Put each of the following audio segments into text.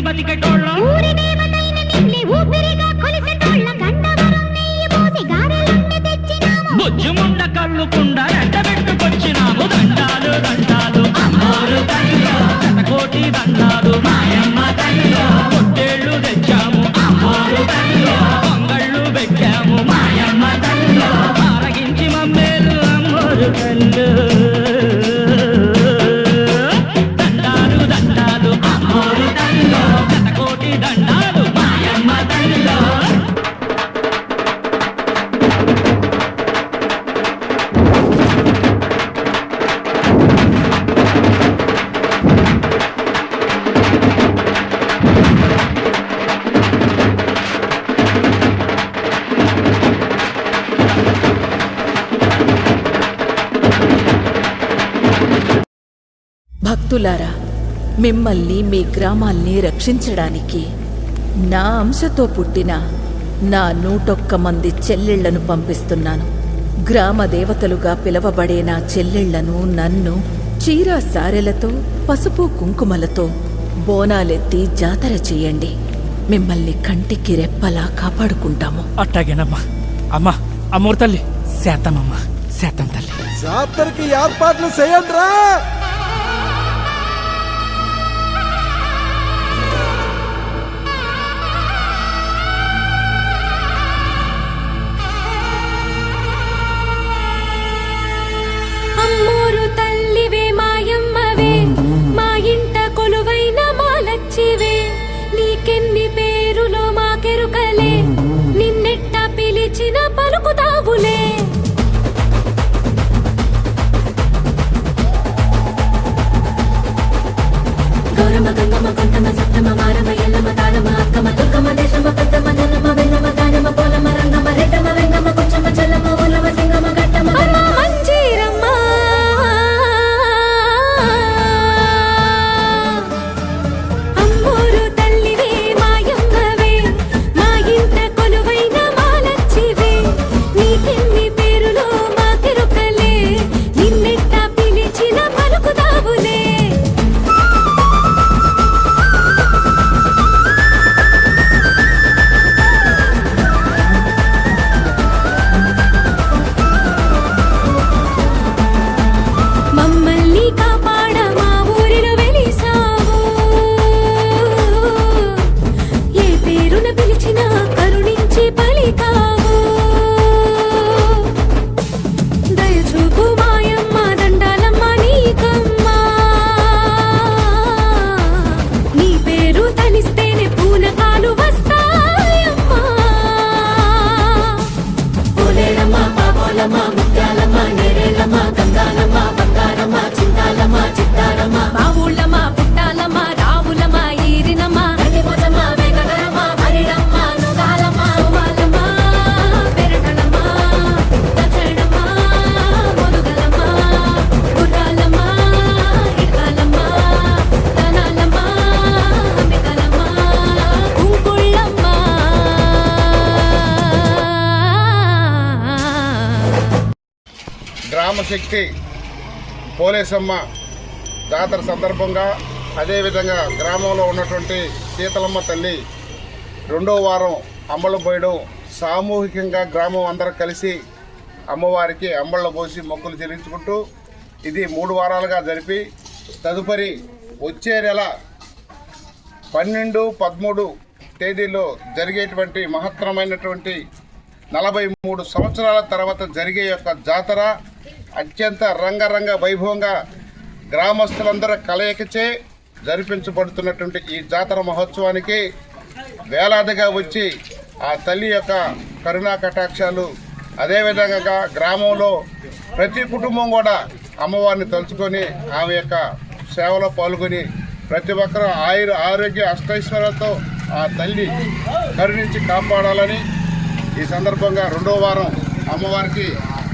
బతికెటోళ్ళం ఊరి దేవతైన నిన్నే ఊపిరిగా కొలిసెటోళ్ళం గండవరం నెయ్యి పోసి గారెలుండి తెచ్చినాము బుజ్జుముండ కళ్ళుకుండా ఎండబెట్టుకొచ్చినాము దండాలు దండాలు అమ్మోరు తల్లిలో శతకోటి దండాలు మాయమ్మ తల్లిలో పొట్టేళ్ళు తెచ్చాము అమ్మోరు తల్లిలో పొంగళ్ళు పెట్టాము మాయమ్మ తల్లిలో ఆరగించి మమ్మేలు అమ్మోరు తల్లు దండాలు దండాలు అమ్మోరు తల్లిలో శతకోటి దండాలు మాయమ్మ తల్లిలో భక్తులారా, మిమ్మల్ని మీ గ్రామాల్ని రక్షించడానికి నా అంశతో పుట్టిన నా 101 మంది చెల్లెళ్లను పంపిస్తున్నాను. గ్రామ దేవతలుగా పిలవబడే నా చెల్లెళ్లను నన్ను చీరా సారెలతో పసుపు కుంకుమలతో బోనాలెత్తి జాతర చెయ్యండి. మిమ్మల్ని కంటికి రెప్పలా కాపాడుకుంటాము. అట్టాగేనమ్మా. అమ్మా అమ్మోరు తల్లి శాతమమ్మా, శాతం తల్లి. జాతరకి ఏర్పాట్లు చేయండిరా. అమ్మోరు తల్లివే మాయమ్మవే మా ఇంట కొలువైన మాలచ్చివే నీకెన్ని పేరులో మాకెరుకలే నిన్నెట్ట పిలిచిన పలుకుతావులే గౌరమ్మ గంగమ్మ కొంటమ్మ సప్తమ్మ మారమ్మ ఎల్లమ్మ తాళమ్మ అక్కమ్మ దుర్గమ్మ దేశమ్మ పెద్దమ్మ నన్నమ్మ వెన్నమ్మ దానమ్మ పోలమ్మ రంగమ్మ రెడ్డమ్మ వెంగమ్మ కొంచెమ్మ చెల్లమ్మ ఊలమ్మ సింగమ్మ గట్టమ్మ మంజీరమ్మ అమ్మోరు తల్లివే మాయమ్మవే మా ఇంట కొలువైన మాలచ్చివే నీకెన్ని పేరులో మాకెరుకలే నిన్నెట్ట పిలిచిన పలుకుతావులే మమ్మల్ని కాపాడ మా ఊరిలో వెలిసావు ఏ పేరున పిలిచినా కరుణించి పలికావు దయచూపు మాయమ్మ దండాలమ్మ నీకమ్మా నీ పేరు తలిస్తేనే పూనకాలు వస్తాయమ్మా పోలేరమ్మ పాపోలమ్మ ముత్యాలమ్మ నేరేలమ్మ గంగాలమ్మ బంగారమ్మ చింతాలమ్మ చిత్తారమ్మ బావుళ్ళమ్మ పుట్టాలమ్మ రావులమ్మ ఈరినమ్మ గండిపోచమ్మ వెంకటరమ్మ మరిడమ్మ నుగాలమ్మ సువాలమ్మ పెరటలమ్మ దక్షిణమ్మ ముదుగలమ్మ గుర్రాలమ్మ ఇట్కాలమ్మ ధనాలమ్మ అంబికలమ్మ కుంకుళ్ళమ్మ గ్రామశక్తి పోలేసమ్మ జాతర సందర్భంగా అదేవిధంగా గ్రామంలో ఉన్నటువంటి శీతలమ్మ తల్లి 2వ వారం అంబళ్ళు పోయడం సామూహికంగా గ్రామం అందరూ కలిసి అమ్మవారికి అంబళ్ళ పోసి మొక్కులు చెల్లించుకుంటూ ఇది 3 వారాలుగా జరిపి తదుపరి వచ్చే నెల 12, 13 తేదీల్లో జరిగేటువంటి మహత్తరమైనటువంటి 43 సంవత్సరాల తర్వాత జరిగే యొక్క జాతర అత్యంత రంగరంగ వైభవంగా గ్రామస్తులందరూ కలయికచే జరిపించబడుతున్నటువంటి ఈ జాతర మహోత్సవానికి వేలాదిగా వచ్చి ఆ తల్లి యొక్క కరుణా కటాక్షాలు అదేవిధంగా గ్రామంలో ప్రతి కుటుంబం కూడా అమ్మవారిని తలుచుకొని ఆమె యొక్క సేవలో పాల్గొని ప్రతి ఒక్కరూ ఆరోగ్య అష్టైశ్వర్యాలతో ఆ తల్లి కరుణించి కాపాడాలని ఈ సందర్భంగా 2వ వారం అమ్మవారికి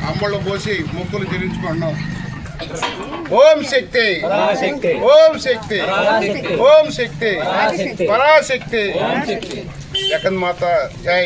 అంబళ్ళు పోసి మొక్కులు చెల్లించుకుంటున్నాం. ఓం శక్తి, ఓం శక్తి, ఓం శక్తి, పరాశక్తి, జగన్మాత జై.